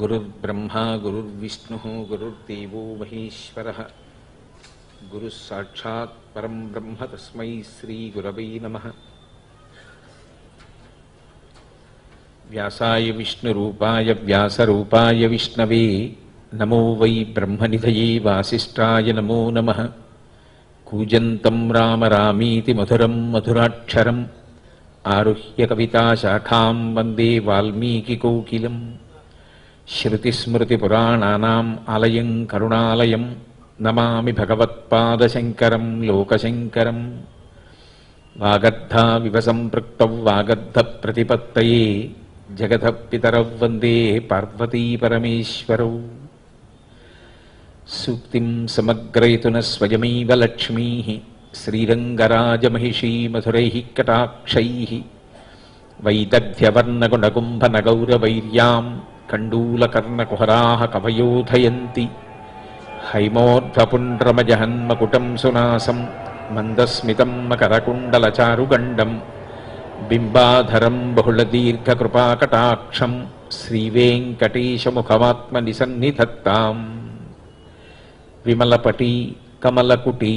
गुरुर्ब्रह्मा गुरुर्विष्णुः गुरुर्देवो महेश्वरः गुरुः साक्षात् परं ब्रह्म तस्मै श्रीगुरवे नमः। व्यासाय विष्णुरूपाय व्यासरूपाय विष्णवे नमो वै ब्रह्मनिधये वासिष्ठाय नमो नमः। कूजन्तं राम रामीति मधुरं मधुराक्षरम् आरुह्य कविताशाखां वन्दे वाल्मीकिकोकिलम्। श्रुतिस्मृतिपुराणानाम् आलयं करुणालयं नमामि भगवत्पादशङ्करं लोकशङ्करम्। वागर्धाविव सम्पृक्तौ वागर्धप्रतिपत्तये जगतः पितरौ वन्दे पार्वतीपरमेश्वरौ। सूक्तिं समग्रयितुनः स्वयमेव लक्ष्मीः श्रीरङ्गराजमहिषी मधुरैः कटाक्षैः वैदग्ध्यवर्णगुणकुम्भनगौरवैर्यां कण्डूलकर्णकुहराः कवयोधयन्ति। हैमोर्ध्वपुण्ड्रमजहन्मकुटं सुनासं मन्दस्मितं मकरकुण्डलचारुगण्डं बिम्बाधरं बहुलदीर्घकृपाकटाक्षं श्रीवेङ्कटेशमुखमात्मनिसन्निधत्ताम्। विमलपटी कमलकुटी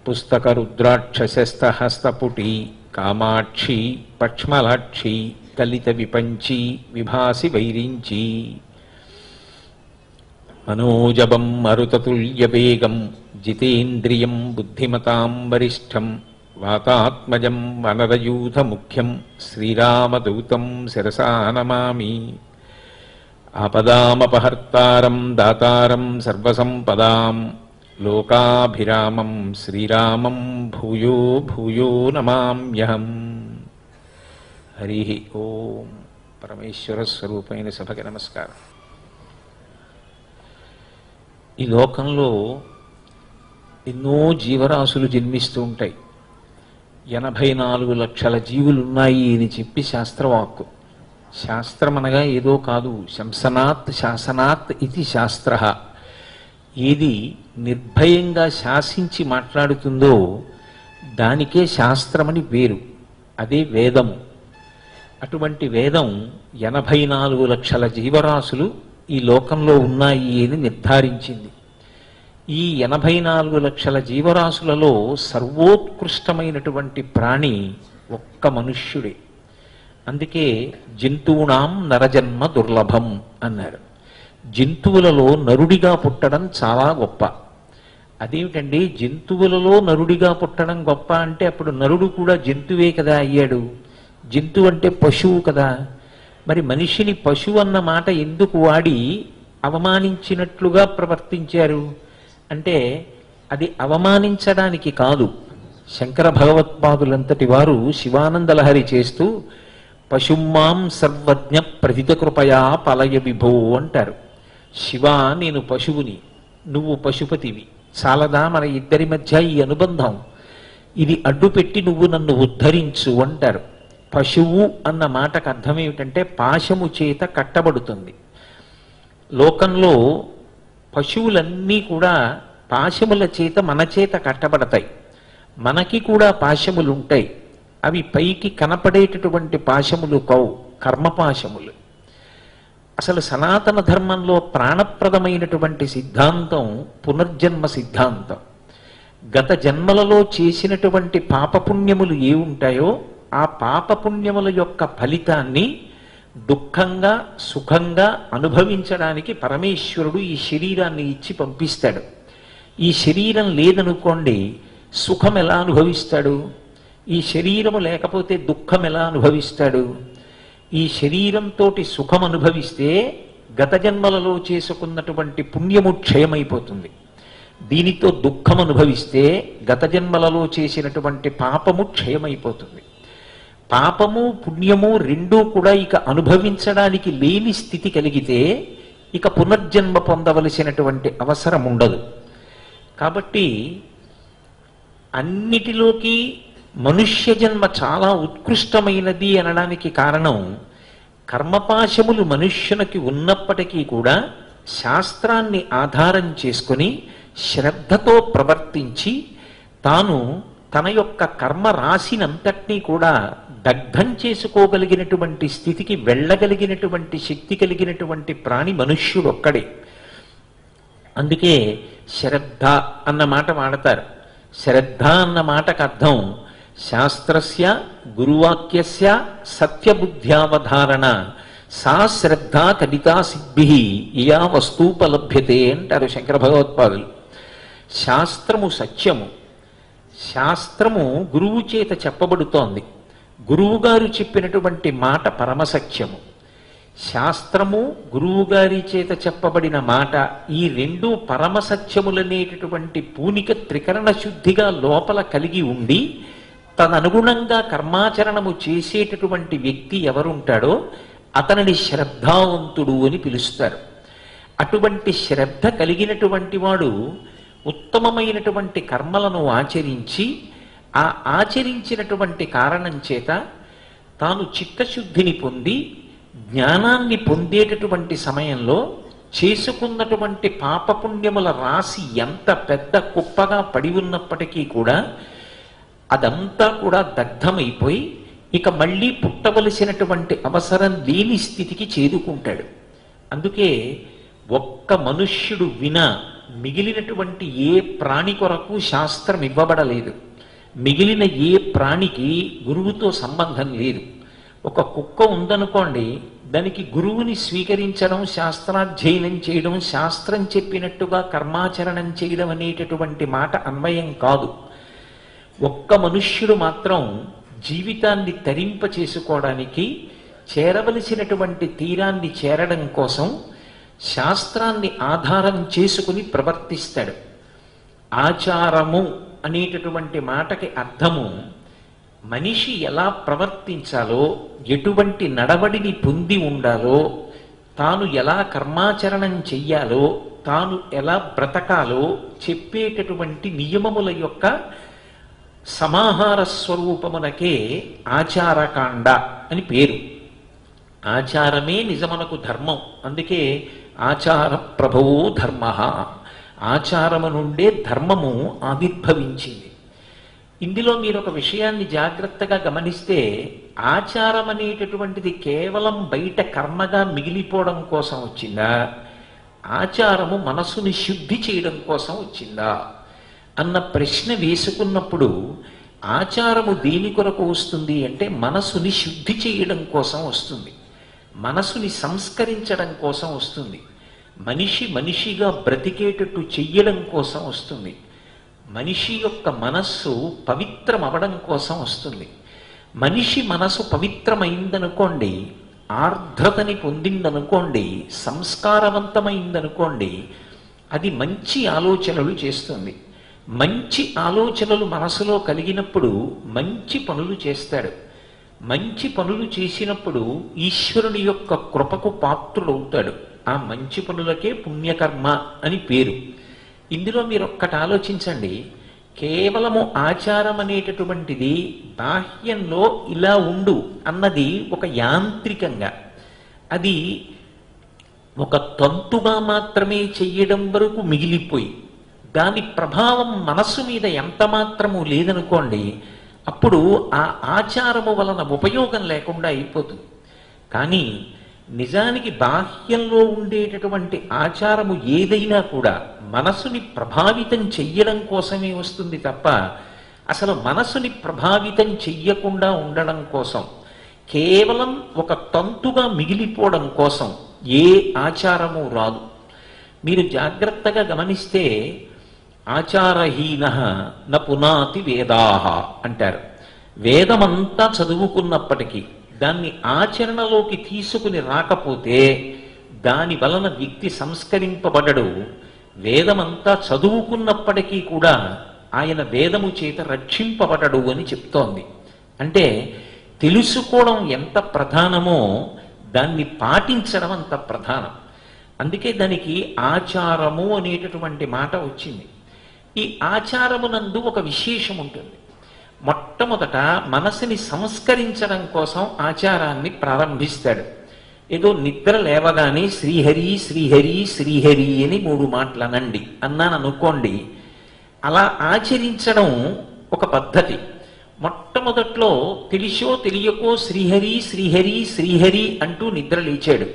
पुस्तकरुद्राक्षशस्तहस्तपुटी कामाक्षी पक्ष्मलाक्षी कलितविपञ्ची विभासि वैरिञ्ची। मनोजवं मरुततुल्यवेगं जितेन्द्रियं बुद्धिमतां वरिष्ठं वातात्मजं वनरयूथमुख्यं श्रीरामदूतं शिरसा नमामि। आपदामपहर्तारं दातारं सर्वसम्पदां लोकाभिरामं श्रीरामं भूयो भूयो नमाम्यहम्। हरि ओम। परमेश्वर स्वरूपैన సభకి నమస్కారం। ఈ లోకంలో ఎన్నో జీవరాశులు జన్మిస్తూ ఉంటాయి. 84 లక్షల జీవులు ఉన్నాయి అని చెప్పి శాస్త్రవాక్కు. శాస్త్రం అనగా ఏదో కాదు, శంసనాత్ శాసనాత్ ఇది శాస్త్ర. ఏది నిర్భయంగా శాసించి మాట్లాడుతుందో దానికే శాస్త్రమని పేరు. అదే వేదము. అటువంటి వేదం 84 లక్షల జీవరాశులు ఈ లోకంలో ఉన్నాయి అని నిర్ధారించింది. ఈ 84 లక్షల జీవరాశులలో సర్వోత్కృష్టమైనటువంటి ప్రాణి ఒక్క మనుష్యుడే. అందుకే జంతువునాం నరజన్మ దుర్లభం అన్నారు. జంతువులలో నరుడిగా పుట్టడం చాలా గొప్ప. అదేమిటండి జంతువులలో నరుడిగా పుట్టడం గొప్ప అంటే అప్పుడు నరుడు కూడా జంతువే కదా అయ్యాడు. జంతువు అంటే పశువు కదా. మరి మనిషిని పశువు అన్న మాట ఎందుకు వాడి అవమానించినట్లుగా ప్రవర్తించారు అంటే అది అవమానించడానికి కాదు. శంకర భగవత్పాదులంతటి వారు శివానందలహరి చేస్తూ పశుమాం సర్వజ్ఞ ప్రథిత కృపయా పలయ విభో అంటారు. శివ నేను పశువుని, నువ్వు పశుపతివి, చాలదా మన ఇద్దరి మధ్య ఈ అనుబంధం? ఇది అడ్డుపెట్టి నువ్వు నన్ను ఉద్ధరించు అంటారు. పశువు అన్న మాటకు అర్థం ఏమిటంటే పాశము చేత కట్టబడుతుంది. లోకంలో పశువులన్నీ కూడా పాశముల చేత మన చేత కట్టబడతాయి. మనకి కూడా పాశములు ఉంటాయి. అవి పైకి కనపడేటటువంటి పాశములు కౌ, కర్మపాశములు. అసలు సనాతన ధర్మంలో ప్రాణప్రదమైనటువంటి సిద్ధాంతం పునర్జన్మ సిద్ధాంతం. గత జన్మలలో చేసినటువంటి పాపపుణ్యములు ఏ ఉంటాయో ఆ పాపపుణ్యముల యొక్క ఫలితాన్ని దుఃఖంగా సుఖంగా అనుభవించడానికి పరమేశ్వరుడు ఈ శరీరాన్ని ఇచ్చి పంపిస్తాడు. ఈ శరీరం లేదనుకోండి సుఖం ఎలా అనుభవిస్తాడు? ఈ శరీరము లేకపోతే దుఃఖం ఎలా అనుభవిస్తాడు? ఈ శరీరంతో సుఖం అనుభవిస్తే గత జన్మలలో చేసుకున్నటువంటి పుణ్యము క్షయమైపోతుంది. దీనితో దుఃఖం అనుభవిస్తే గత జన్మలలో చేసినటువంటి పాపము క్షయమైపోతుంది. పాపము పుణ్యము రెండూ కూడా ఇక అనుభవించడానికి లేని స్థితి కలిగితే ఇక పునర్జన్మ పొందవలసినటువంటి అవసరం ఉండదు. కాబట్టి అన్నిటిలోకి మనుష్య జన్మ చాలా ఉత్కృష్టమైనది అనడానికి కారణం కర్మపాశములు మనుష్యునికి ఉన్నప్పటికీ కూడా శాస్త్రాన్ని ఆధారం చేసుకొని శ్రద్ధతో ప్రవర్తించి తాను తన యొక్క కర్మ రాశినంతటినీ కూడా దగ్ధం చేసుకోగలిగినటువంటి స్థితికి వెళ్ళగలిగినటువంటి శక్తి కలిగినటువంటి ప్రాణి మనుష్యుడొక్కడే. అందుకే శ్రద్ధ అన్న మాట వాడతారు. శ్రద్ధ అన్న మాటకు అర్థం శాస్త్రస్య గురువాక్యస్య సత్యబుద్ధ్యావధారణ సా శ్రద్ధ కవితా సిద్ధి ఇయా వస్తూపలభ్యతే అంటారు శంకర భగవత్పాదులు. శాస్త్రము సత్యము, శాస్త్రము గురువు చేత చెప్పబడుతోంది, గురువుగారు చెప్పినటువంటి మాట పరమసత్యము. శాస్త్రము గురువుగారి చేత చెప్పబడిన మాట ఈ రెండు పరమసత్యములనేటటువంటి పూనిక త్రికరణ శుద్ధిగా లోపల కలిగి ఉండి తదనుగుణంగా కర్మాచరణము చేసేటటువంటి వ్యక్తి ఎవరుంటాడో అతనిని శ్రద్ధావంతుడు అని పిలుస్తారు. అటువంటి శ్రద్ధ కలిగినటువంటి వాడు ఉత్తమమైనటువంటి కర్మలను ఆచరించి ఆ ఆచరించినటువంటి కారణం చేత తాను చిత్తశుద్ధిని పొంది జ్ఞానాన్ని పొందేటటువంటి సమయంలో చేసుకున్నటువంటి పాపపుణ్యముల రాశి ఎంత పెద్ద కుప్పగా పడి ఉన్నప్పటికీ కూడా అదంతా కూడా దగ్ధమైపోయి ఇక మళ్ళీ పుట్టవలసినటువంటి అవసరం లేని స్థితికి చేరుకుంటాడు. అందుకే ఒక్క మనుష్యుడు వినా మిగిలినటువంటి ఏ ప్రాణి కొరకు శాస్త్రం ఇవ్వబడలేదు. మిగిలిన ఏ ప్రాణికి గురువుతో సంబంధం లేదు. ఒక కుక్క ఉందనుకోండి, దానికి గురువుని స్వీకరించడం, శాస్త్రాధ్యయనం చేయడం, శాస్త్రం చెప్పినట్టుగా కర్మాచరణం చేయడం అనేటటువంటి మాట అన్వయం కాదు. ఒక్క మనుష్యుడు మాత్రం జీవితాన్ని తరింప చేసుకోవడానికి చేరవలసినటువంటి తీరాన్ని చేరడం కోసం శాస్త్రాన్ని ఆధారం చేసుకుని ప్రవర్తిస్తాడు. ఆచారము అనేటటువంటి మాటకి అర్థము మనిషి ఎలా ప్రవర్తించాలో, ఎటువంటి నడవడిని పొంది ఉండాలో, తాను ఎలా కర్మాచరణం చెయ్యాలో, తాను ఎలా బ్రతకాలో చెప్పేటటువంటి నియమముల యొక్క సమాహార స్వరూపమునకే ఆచారకాండ అని పేరు. ఆచారమే నిజమునకు ధర్మం. అందుకే ఆచార ప్రభవో ధర్మ, ఆచారము నుండే ధర్మము ఆవిర్భవించింది. ఇందులో మీరు ఒక విషయాన్ని జాగ్రత్తగా గమనిస్తే ఆచారం అనేటటువంటిది కేవలం బయట కర్మగా మిగిలిపోవడం కోసం వచ్చిందా, ఆచారము మనసుని శుద్ధి చేయడం కోసం వచ్చిందా అన్న ప్రశ్న వేసుకున్నప్పుడు ఆచారము దేని కొరకు వస్తుంది అంటే మనసుని శుద్ధి చేయడం కోసం వస్తుంది, మనసుని సంస్కరించడం కోసం వస్తుంది, మనిషి మనిషిగా బ్రతికేటట్టు చెయ్యడం కోసం వస్తుంది, మనిషి యొక్క మనస్సు పవిత్రం అవడం కోసం వస్తుంది. మనిషి మనసు పవిత్రమైందనుకోండి, ఆర్ద్రతని పొందిందనుకోండి, సంస్కారవంతమైందనుకోండి, అది మంచి ఆలోచనలు చేస్తుంది. మంచి ఆలోచనలు మనసులో కలిగినప్పుడు మంచి పనులు చేస్తాడు. మంచి పనులు చేసినప్పుడు ఈశ్వరుని యొక్క కృపకు పాత్రుడవుతాడు. ఆ మంచి పనులకే పుణ్యకర్మ అని పేరు. ఇందులో మీరు ఒక్కటి ఆలోచించండి. కేవలము ఆచారం అనేటటువంటిది బాహ్యంలో ఇలా ఉండు అన్నది ఒక యాంత్రికంగా, అది ఒక తంతుగా మాత్రమే చెయ్యడం వరకు మిగిలిపోయి దాని ప్రభావం మనస్సు మీద ఎంత మాత్రము లేదనుకోండి, అప్పుడు ఆ ఆచారము వలన ఉపయోగం లేకుండా అయిపోతుంది. కానీ నిజానికి బాహ్యంలో ఉండేటటువంటి ఆచారము ఏదైనా కూడా మనసుని ప్రభావితం చెయ్యడం కోసమే వస్తుంది తప్ప అసలు మనసుని ప్రభావితం చెయ్యకుండా ఉండడం కోసం, కేవలం ఒక తంతుగా మిగిలిపోవడం కోసం ఏ ఆచారము రాదు. మీరు జాగ్రత్తగా గమనిస్తే ఆచారహీన న పునాతి వేదాహ అంటారు. వేదమంతా చదువుకున్నప్పటికీ దాన్ని ఆచరణలోకి తీసుకుని రాకపోతే దాని వలన వ్యక్తి సంస్కరింపబడడు. వేదమంతా చదువుకున్నప్పటికీ కూడా ఆయన వేదము చేత రక్షింపబడడు అని చెప్తోంది. అంటే తెలుసుకోవడం ఎంత ప్రధానమో దాన్ని పాటించడం అంత ప్రధానం. అందుకే దానికి ఆచారము అనేటటువంటి మాట వచ్చింది. ఈ ఆచారమునందు ఒక విశేషం ఉంటుంది. మొట్టమొదట మనసుని సంస్కరించడం కోసం ఆచారాన్ని ప్రారంభిస్తాడు. ఏదో నిద్ర లేవగానే శ్రీహరి శ్రీహరి శ్రీహరి అని 3 మాటలు అనండి అన్నాను అనుకోండి, అలా ఆచరించడం ఒక పద్ధతి. మొట్టమొదట్లో తెలిసో తెలియకో శ్రీహరి శ్రీహరి శ్రీహరి అంటూ నిద్ర లేచాడు.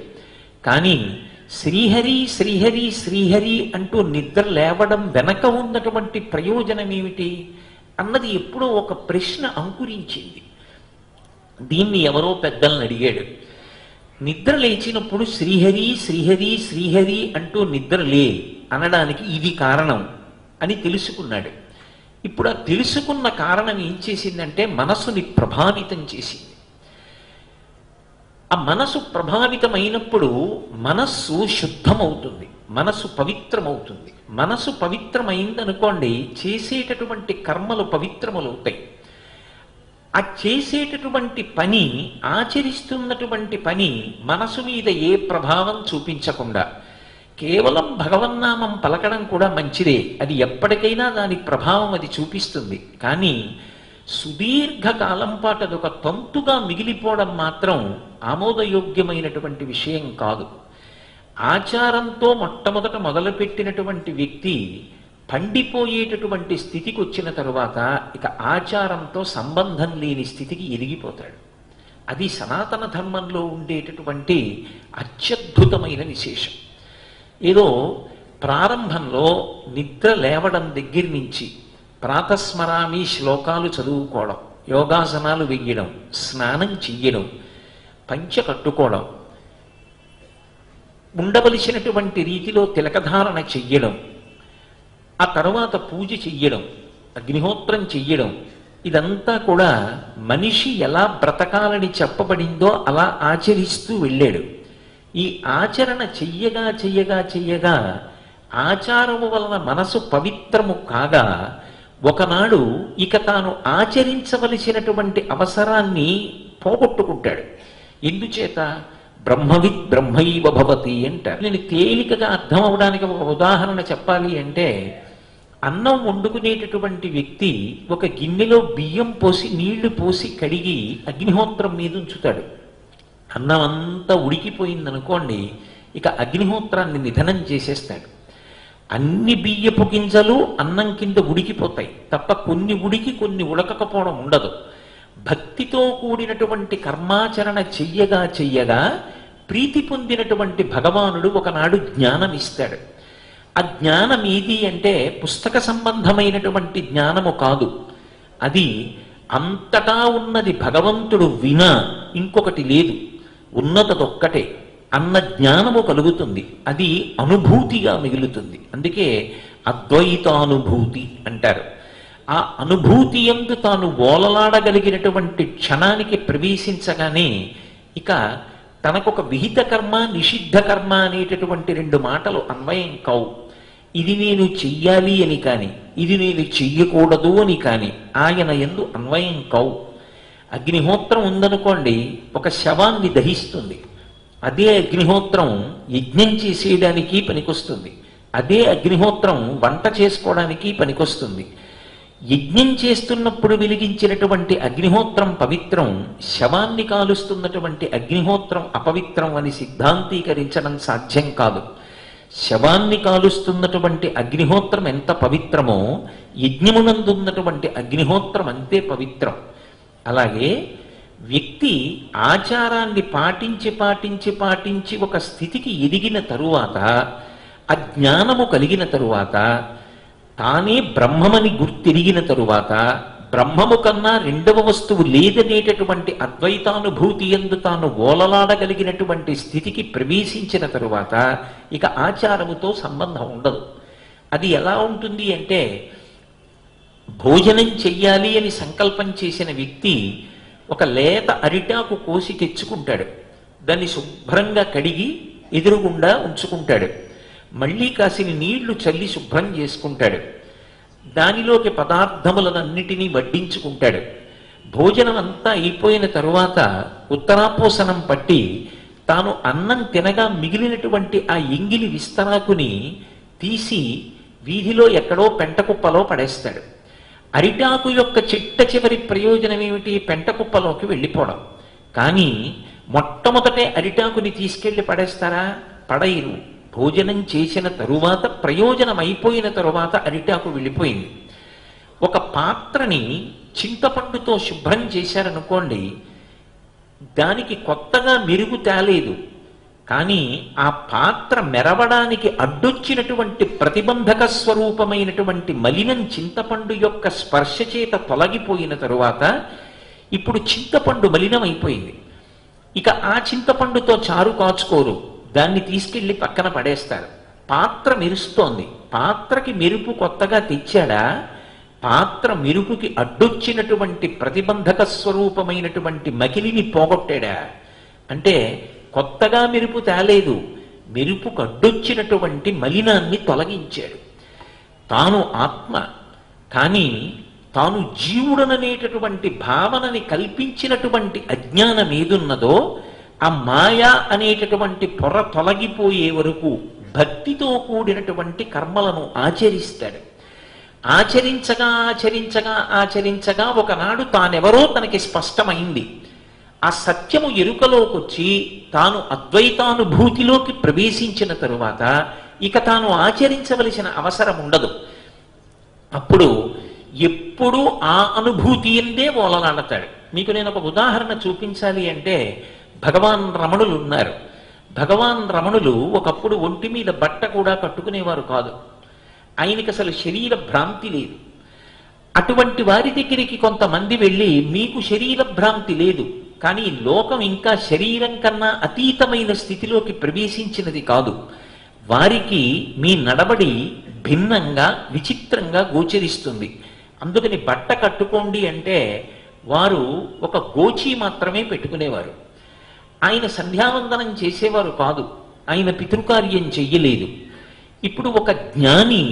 కానీ శ్రీహరి శ్రీహరి శ్రీహరి అంటూ నిద్ర లేవడం వెనక ఉన్నటువంటి ప్రయోజనం ఏమిటి అన్నది ఎప్పుడో ఒక ప్రశ్న అంకురించింది. దీన్ని ఎవరో పెద్దలను అడిగాడు. నిద్ర లేచినప్పుడు శ్రీహరి శ్రీహరి శ్రీహరి అంటూ నిద్ర లే అనడానికి ఇది కారణం అని తెలుసుకున్నాడు. ఇప్పుడు ఆ తెలుసుకున్న కారణం ఏం చేసిందంటే మనసుని ప్రభావితం చేసింది. ఆ మనసు ప్రభావితమైనప్పుడు మనస్సు శుద్ధమవుతుంది, మనసు పవిత్రమవుతుంది. మనసు పవిత్రమైందనుకోండి, చేసేటటువంటి కర్మలు పవిత్రములవుతాయి. ఆ చేసేటటువంటి పని, ఆచరిస్తున్నటువంటి పని మనసు మీద ఏ ప్రభావం చూపించకుండా కేవలం భగవన్నామం పలకడం కూడా మంచిదే, అది ఎప్పటికైనా దాని ప్రభావం అది చూపిస్తుంది. కానీ సుదీర్ఘకాలం పాటు అదొక తంతుగా మిగిలిపోవడం మాత్రం ఆమోదయోగ్యమైనటువంటి విషయం కాదు. ఆచారంతో మొట్టమొదట మొదలుపెట్టినటువంటి వ్యక్తి పండిపోయేటటువంటి స్థితికి వచ్చిన తరువాత ఇక ఆచారంతో సంబంధం లేని స్థితికి ఎదిగిపోతాడు. అది సనాతన ధర్మంలో ఉండేటటువంటి అత్యద్భుతమైన విశేషం. ఏదో ప్రారంభంలో నిద్ర లేవడం దగ్గర నుంచి ప్రాతస్మరామి శ్లోకాలు చదువుకోవడం, యోగాసనాలు వెయ్యడం, స్నానం చెయ్యడం, పంచ కట్టుకోవడం, ఉండవలసినటువంటి రీతిలో తిలకధారణ చెయ్యడం, ఆ తర్వాత పూజ చెయ్యడం, అగ్నిహోత్రం చెయ్యడం, ఇదంతా కూడా మనిషి ఎలా బ్రతకాలని చెప్పబడిందో అలా ఆచరిస్తూ వెళ్ళాడు. ఈ ఆచరణ చెయ్యగా చెయ్యగా చెయ్యగా ఆచారము వలన మనసు పవిత్రము కాగా ఒకనాడు ఇక తాను ఆచరించవలసినటువంటి అవసరాన్ని పోగొట్టుకుంటాడు. ఎందుచేత? బ్రహ్మవిద్ బ్రహ్మైవ భవతి అంటారు. నేను తేలికగా అర్థం అవడానికి ఒక ఉదాహరణ చెప్పాలి అంటే, అన్నం వండుకునేటటువంటి వ్యక్తి ఒక గిన్నెలో బియ్యం పోసి నీళ్లు పోసి కడిగి అగ్నిహోత్రం మీద ఉంచుతాడు. అన్నం అంతా ఉడికిపోయిందనుకోండి, ఇక అగ్నిహోత్రాన్ని నిధనం చేసేస్తాడు. అన్ని బియ్యపు గింజలు అన్నం కింద ఉడికిపోతాయి తప్ప కొన్ని ఉడికి కొన్ని ఉడకకపోవడం ఉండదు. భక్తితో కూడినటువంటి కర్మాచరణ చెయ్యగా చెయ్యగా ప్రీతి పొందినటువంటి భగవానుడు ఒకనాడు జ్ఞానం ఇస్తాడు. ఆ జ్ఞానం ఏది అంటే పుస్తక సంబంధమైనటువంటి జ్ఞానము కాదు. అది అంతటా ఉన్నది భగవంతుడు వినా ఇంకొకటి లేదు, ఉన్నదొక్కటే అన్న జ్ఞానము కలుగుతుంది. అది అనుభూతిగా మిగులుతుంది. అందుకే అద్వైతానుభూతి అంటారు. ఆ అనుభూతి యందు తాను ఓలలాడగలిగినటువంటి క్షణానికి ప్రవేశించగానే ఇక తనకొక విహిత కర్మ నిషిద్ధ కర్మ అనేటటువంటి రెండు మాటలు అన్వయం కావు. ఇది నేను చెయ్యాలి అని కానీ ఇది నేను చెయ్యకూడదు అని కానీ ఆయన యందు అన్వయం కావు. అగ్నిహోత్రం ఉందనుకోండి, ఒక శవాన్ని దహిస్తుంది. అదే అగ్నిహోత్రం యజ్ఞం చేసేయడానికి పనికొస్తుంది. అదే అగ్నిహోత్రం వంట చేసుకోవడానికి పనికొస్తుంది. యజ్ఞం చేస్తున్నప్పుడు వెలిగించినటువంటి అగ్నిహోత్రం పవిత్రం, శవాన్ని కాలుస్తున్నటువంటి అగ్నిహోత్రం అపవిత్రం అని సిద్ధాంతీకరించడం సాధ్యం కాదు. శవాన్ని కాలుస్తున్నటువంటి అగ్నిహోత్రం ఎంత పవిత్రమో యజ్ఞమునందున్నటువంటి అగ్నిహోత్రం అంతే పవిత్రం. అలాగే వ్యక్తి ఆచారాన్ని పాటించి పాటించి పాటించి ఒక స్థితికి ఎదిగిన తరువాత, అజ్ఞానము కలిగిన తరువాత, తానే బ్రహ్మమని గుర్తిరిగిన తరువాత, బ్రహ్మము కన్నా రెండవ వస్తువు లేదనేటటువంటి అద్వైతానుభూతి యందు తాను ఓలలాడగలిగినటువంటి స్థితికి ప్రవేశించిన తరువాత ఇక ఆచారముతో సంబంధం ఉండదు. అది ఎలా ఉంటుంది అంటే, భోజనం చెయ్యాలి అని సంకల్పం చేసిన వ్యక్తి ఒక లేత అరిటాకు కోసి తెచ్చుకుంటాడు. దాన్ని శుభ్రంగా కడిగి ఎదురుగుండా ఉంచుకుంటాడు. మళ్ళీ కాసిన నీళ్లు చల్లి శుభ్రం చేసుకుంటాడు. దానిలోకి పదార్థములనన్నిటినీ వడ్డించుకుంటాడు. భోజనం అంతా అయిపోయిన తరువాత ఉత్తరాపోసనం పట్టి తాను అన్నం తినగా మిగిలినటువంటి ఆ ఎంగిలి విస్తరాకుని తీసి వీధిలో ఎక్కడో పెంటకుప్పలో పడేస్తాడు. అరిటాకు యొక్క చిట్ట చివరి ప్రయోజనం ఏమిటి? పెంటకుప్పలోకి వెళ్ళిపోవడం. కానీ మొట్టమొదటే అరిటాకుని తీసుకెళ్లి పడేస్తారా? పడైరు. భోజనం చేసిన తరువాత, ప్రయోజనం అయిపోయిన తరువాత అరిటాకు వెళ్ళిపోయింది. ఒక పాత్రని చింతపండుతో శుభ్రం చేశారనుకోండి, దానికి కొత్తగా మెరుగు తేలేదు, కానీ ఆ పాత్ర మెరవడానికి అడ్డొచ్చినటువంటి ప్రతిబంధక స్వరూపమైనటువంటి మలినం చింతపండు యొక్క స్పర్శ చేత తొలగిపోయిన తరువాత ఇప్పుడు చింతపండు మలినం అయిపోయింది. ఇక ఆ చింతపండుతో చారు కాచుకోరు, దాన్ని తీసుకెళ్లి పక్కన పడేస్తారు. పాత్ర మెరుస్తోంది, పాత్రకి మెరుపు కొత్తగా తెచ్చాడా, పాత్ర మెరుపుకి అడ్డొచ్చినటువంటి ప్రతిబంధక స్వరూపమైనటువంటి మకిలిని పోగొట్టాడా? అంటే కొత్తగా మెరుపు తేలేదు, మెరుపుకు అడ్డొచ్చినటువంటి మలినాన్ని తొలగించాడు. తాను ఆత్మ, కానీ తాను జీవుడననేటటువంటి భావనని కల్పించినటువంటి అజ్ఞానం ఏదున్నదో ఆ మాయా అనేటటువంటి పొర తొలగిపోయే వరకు భక్తితో కూడినటువంటి కర్మలను ఆచరిస్తాడు. ఆచరించగా ఆచరించగా ఆచరించగా ఒకనాడు తానెవరో తనకి స్పష్టమైంది. ఆ సత్యము ఎరుకలోకొచ్చి తాను అద్వైతానుభూతిలోకి ప్రవేశించిన తరువాత ఇక తాను ఆచరించవలసిన అవసరం ఉండదు. అప్పుడు ఎప్పుడూ ఆ అనుభూతి ఎందే ఓలలాడతాడు. మీకు నేను ఒక ఉదాహరణ చూపించాలి అంటే, భగవాన్ రమణులు ఉన్నారు. భగవాన్ రమణులు ఒకప్పుడు ఒంటి మీద బట్ట కూడా కట్టుకునేవారు కాదు. ఆయనకి అసలు శరీర భ్రాంతి లేదు. అటువంటి వారి దగ్గరికి కొంతమంది వెళ్ళి, మీకు శరీర భ్రాంతి లేదు, కానీ లోకం ఇంకా శరీరం కన్నా అతీతమైన స్థితిలోకి ప్రవేశించినది కాదు, వారికి మీ నడబడి భిన్నంగా విచిత్రంగా గోచరిస్తుంది, అందుకని బట్ట కట్టుకోండి అంటే వారు ఒక గోచి మాత్రమే పెట్టుకునేవారు. ఆయన సంధ్యావందనం చేసేవారు కాదు, ఆయన పితృకార్యం చెయ్యలేదు. ఇప్పుడు ఒక జ్ఞాని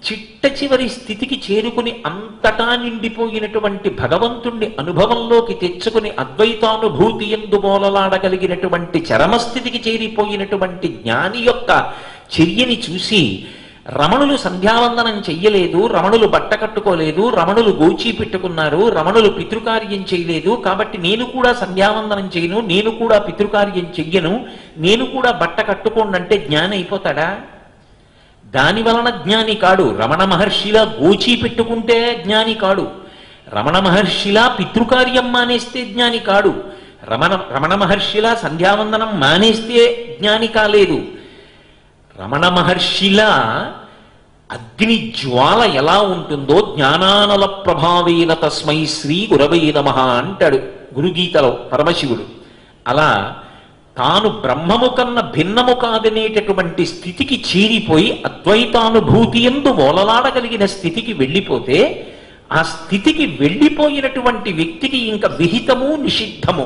చిట్ట చివరి స్థితికి చేరుకుని అంతటా నిండిపోయినటువంటి భగవంతుణ్ణి అనుభవంలోకి తెచ్చుకుని అద్వైతానుభూతి యందు బోలలాడగలిగినటువంటి చరమస్థితికి చేరిపోయినటువంటి జ్ఞాని యొక్క చర్యని చూసి, రమణులు సంధ్యావందనం చెయ్యలేదు, రమణులు బట్ట కట్టుకోలేదు, రమణులు గోచి పెట్టుకున్నారు, రమణులు పితృకార్యం చేయలేదు, కాబట్టి నేను కూడా సంధ్యావందనం చేయను, నేను కూడా పితృకార్యం చెయ్యను, నేను కూడా బట్ట కట్టుకోండి అంటే జ్ఞాని అయిపోతాడా? దాని వలన జ్ఞాని కాడు. రమణ మహర్షిలా గోచి పెట్టుకుంటే జ్ఞాని కాడు, రమణ మహర్షిలా పితృకార్యం మానేస్తే జ్ఞాని కాడు, రమణ మహర్షిలా సంధ్యావందనం మానేస్తే జ్ఞాని కాలేదు. రమణ మహర్షిలా అగ్ని జ్వాల ఎలా ఉంటుందో జ్ఞానానల ప్రభావేన తస్మై శ్రీ గురవై నమః అంటాడు గురుగీతలో పరమశివుడు. అలా తాను బ్రహ్మము కన్న భిన్నము కాదనేటటువంటి స్థితికి చేరిపోయి అద్వైతానుభూతి యందు ఓలలాడగలిగిన స్థితికి వెళ్ళిపోతే, ఆ స్థితికి వెళ్ళిపోయినటువంటి వ్యక్తికి ఇంకా విహితము నిషిద్ధము,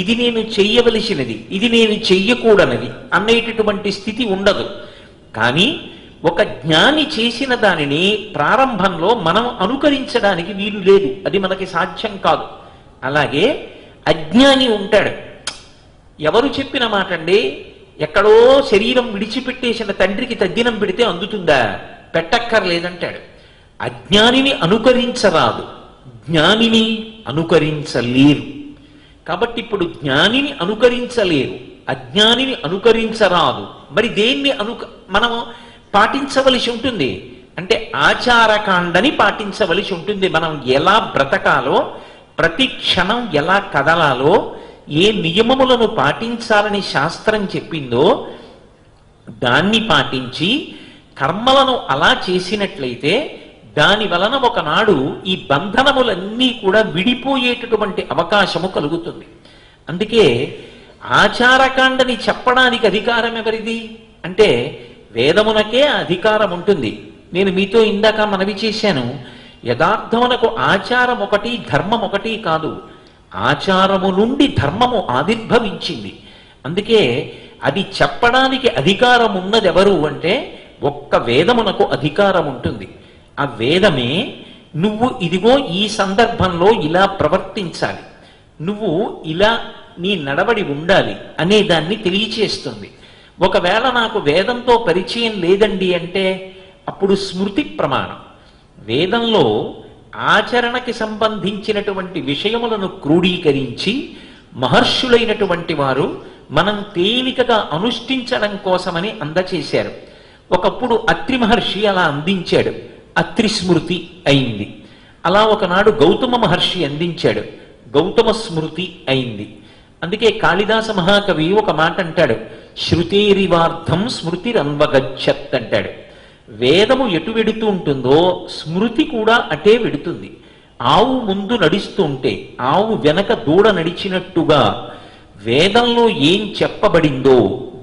ఇది నేను చెయ్యవలసినది, ఇది నేను చెయ్యకూడనిది అనేటటువంటి స్థితి ఉండదు. కానీ ఒక జ్ఞాని చేసిన దానిని ప్రారంభంలో మనం అనుకరించడానికి వీలు లేదు, అది మనకి సాధ్యం కాదు. అలాగే అజ్ఞాని ఉంటాడు. ఎవరు చెప్పిన మాట అండి, ఎక్కడో శరీరం విడిచిపెట్టేసిన తండ్రికి తద్దినం పెడితే అందుతుందా? పెట్టక్కర్లేదంటాడు. అజ్ఞానిని అనుకరించరాదు, జ్ఞానిని అనుకరించలేరు. కాబట్టి ఇప్పుడు జ్ఞానిని అనుకరించలేరు, అజ్ఞానిని అనుకరించరాదు. మరి దేన్ని మనము పాటించవలసి ఉంటుంది అంటే ఆచారకాండని పాటించవలసి ఉంటుంది. మనం ఎలా బ్రతకాలో, ప్రతి క్షణం ఎలా కదలాలో, ఏ నియమములను పాటించాలని శాస్త్రం చెప్పిందో దాన్ని పాటించి కర్మలను అలా చేసినట్లయితే దాని వలన ఒకనాడు ఈ బంధనములన్నీ కూడా విడిపోయేటటువంటి అవకాశము కలుగుతుంది. అందుకే ఆచారకాండని చెప్పడానికి అధికారం ఎవరిది అంటే వేదమునకే అధికారం ఉంటుంది. నేను మీతో ఇందాక మనవి చేశాను, యథార్థమునకు ఆచారం ఒకటి ధర్మం ఒకటి కాదు, ఆచారము నుండి ధర్మము ఆవిర్భవించింది. అందుకే అది చెప్పడానికి అధికారం ఉన్నది ఎవరు అంటే ఒక్క వేదమునకు అధికారం ఉంటుంది. ఆ వేదమే నువ్వు ఇదిగో ఈ సందర్భంలో ఇలా ప్రవర్తించాలి, నువ్వు ఇలా నీ నడవడి ఉండాలి అనే దాన్ని తెలియచేస్తుంది. ఒకవేళ నాకు వేదంతో పరిచయం లేదండి అంటే అప్పుడు స్మృతి ప్రమాణం. వేదంలో ఆచరణకి సంబంధించినటువంటి విషయములను క్రోడీకరించి మహర్షులైనటువంటి వారు మనం తేలికగా అనుష్ఠించడం కోసమని అందచేశారు. ఒకప్పుడు అత్రి మహర్షి అలా అందించాడు, అత్రి స్మృతి అయింది. అలా ఒకనాడు గౌతమ మహర్షి అందించాడు, గౌతమ స్మృతి అయింది. అందుకే కాళిదాస మహాకవి ఒక మాట అంటాడు, శృతేరివార్థం స్మృతిరన్వగచ్చత్ అంటాడు. వేదము ఎటు వెడుతూ ఉంటుందో స్మృతి కూడా అటే వెడుతుంది. ఆవు ముందు నడుస్తూ ఉంటే ఆవు వెనక దూడ నడిచినట్టుగా వేదంలో ఏం చెప్పబడిందో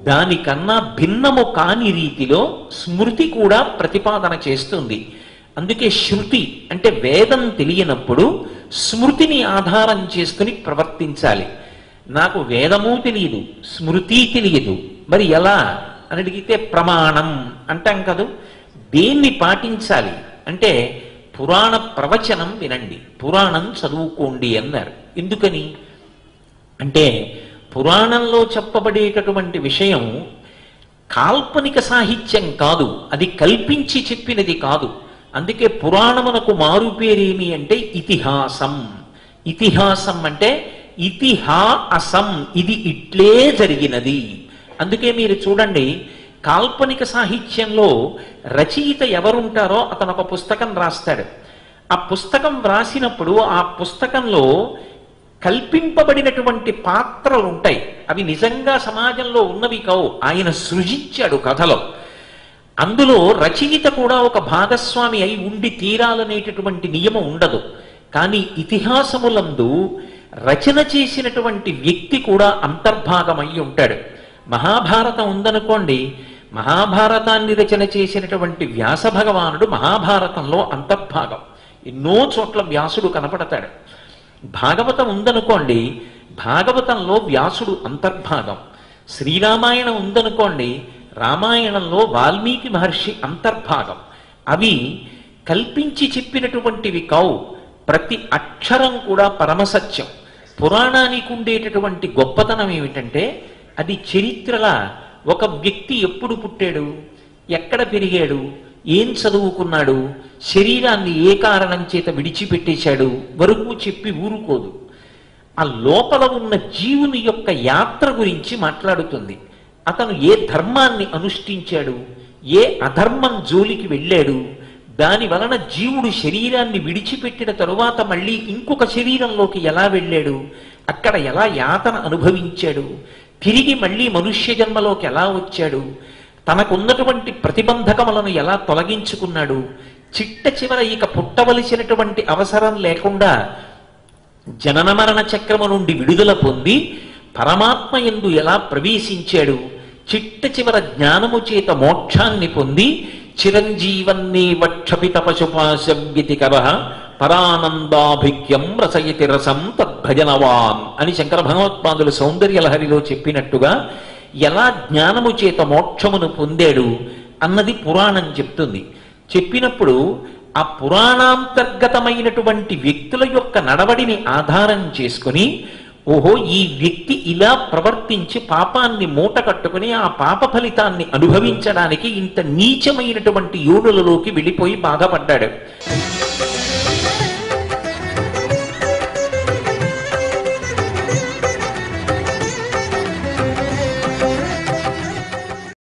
దానికన్నా భిన్నము కాని రీతిలో స్మృతి కూడా ప్రతిపాదన చేస్తుంది. అందుకే శృతి అంటే వేదం తెలియనప్పుడు స్మృతిని ఆధారం చేసుకుని ప్రవర్తించాలి. నాకు వేదము తెలియదు, స్మృతి తెలియదు, మరి ఎలా అని అడిగితే ప్రమాణం అంటాం కదా. దేన్ని పాటించాలి అంటే పురాణ ప్రవచనం వినండి, పురాణం చదువుకోండి అన్నారు. ఎందుకని అంటే పురాణంలో చెప్పబడేటటువంటి విషయం కాల్పనిక సాహిత్యం కాదు, అది కల్పించి చెప్పినది కాదు. అందుకే పురాణమునకు మారుపేరేమి అంటే ఇతిహాసం. ఇతిహాసం అంటే ఇతిహాసం, ఇది ఇట్లే జరిగినది. అందుకే మీరు చూడండి, కాల్పనిక సాహిత్యంలో రచయిత ఎవరుంటారో అతను ఒక పుస్తకం రాస్తాడు. ఆ పుస్తకం వ్రాసినప్పుడు ఆ పుస్తకంలో కల్పింపబడినటువంటి పాత్రలు ఉంటాయి, అవి నిజంగా సమాజంలో ఉన్నవి కావు, ఆయన సృజించాడు కథలో. అందులో రచయిత కూడా ఒక భాగస్వామి అయి ఉండి తీరాలనేటటువంటి నియమం ఉండదు. కానీ ఇతిహాసములందు రచన చేసినటువంటి వ్యక్తి కూడా అంతర్భాగమై ఉంటాడు. మహాభారతం ఉందనుకోండి, మహాభారతాన్ని రచన చేసినటువంటి వ్యాస భగవానుడు మహాభారతంలో అంతర్భాగం. ఎన్నో చోట్ల వ్యాసుడు కనపడతాడు. భాగవతం ఉందనుకోండి, భాగవతంలో వ్యాసుడు అంతర్భాగం. శ్రీరామాయణం ఉందనుకోండి, రామాయణంలో వాల్మీకి మహర్షి అంతర్భాగం. అవి కల్పించి చెప్పినటువంటివి కావు, ప్రతి అక్షరం కూడా పరమసత్యం. పురాణానికి ఉండేటటువంటి గొప్పతనం ఏమిటంటే అది చరిత్రలా ఒక వ్యక్తి ఎప్పుడు పుట్టాడు, ఎక్కడ పెరిగాడు, ఏం చదువుకున్నాడు, శరీరాన్ని ఏ కారణం చేత విడిచిపెట్టేశాడు వరకు చెప్పి ఊరుకోదు. ఆ లోపల ఉన్న జీవుని యొక్క యాత్ర గురించి మాట్లాడుతుంది. అతను ఏ ధర్మాన్ని అనుష్ఠించాడు, ఏ అధర్మం జోలికి వెళ్ళాడు, దాని వలన జీవుడు శరీరాన్ని విడిచిపెట్టిన తరువాత మళ్ళీ ఇంకొక శరీరంలోకి ఎలా వెళ్ళాడు, అక్కడ ఎలా యాతన అనుభవించాడు, తిరిగి మళ్ళీ మనుష్య జన్మలోకి ఎలా వచ్చాడు, తనకున్నటువంటి ప్రతిబంధకములను ఎలా తొలగించుకున్నాడు, చిట్ట చివర ఇక పుట్టవలసినటువంటి అవసరం లేకుండా జనన మరణ చక్రము నుండి విడుదల పొంది పరమాత్మ యందు ఎలా ప్రవేశించాడు, చిట్ట చివర జ్ఞానము చేత మోక్షాన్ని పొంది చిరంజీవన్నే వక్షపిత పశుపాశవ్యతికర పరానందాభిక్యం రసయతి రసం తద్భజనవాన్ అని శంకర భగవత్పాదులు సౌందర్య లహరిలో చెప్పినట్టుగా ఎలా జ్ఞానము చేత మోక్షమును పొందాడు అన్నది పురాణం చెప్తుంది. చెప్పినప్పుడు ఆ పురాణాంతర్గతమైనటువంటి వ్యక్తుల యొక్క నడవడిని ఆధారం చేసుకుని, ఓహో ఈ వ్యక్తి ఇలా ప్రవర్తించి పాపాన్ని మూట కట్టుకుని ఆ పాప ఫలితాన్ని అనుభవించడానికి ఇంత నీచమైనటువంటి యోనులలోకి వెళ్ళిపోయి బాధపడ్డాడు.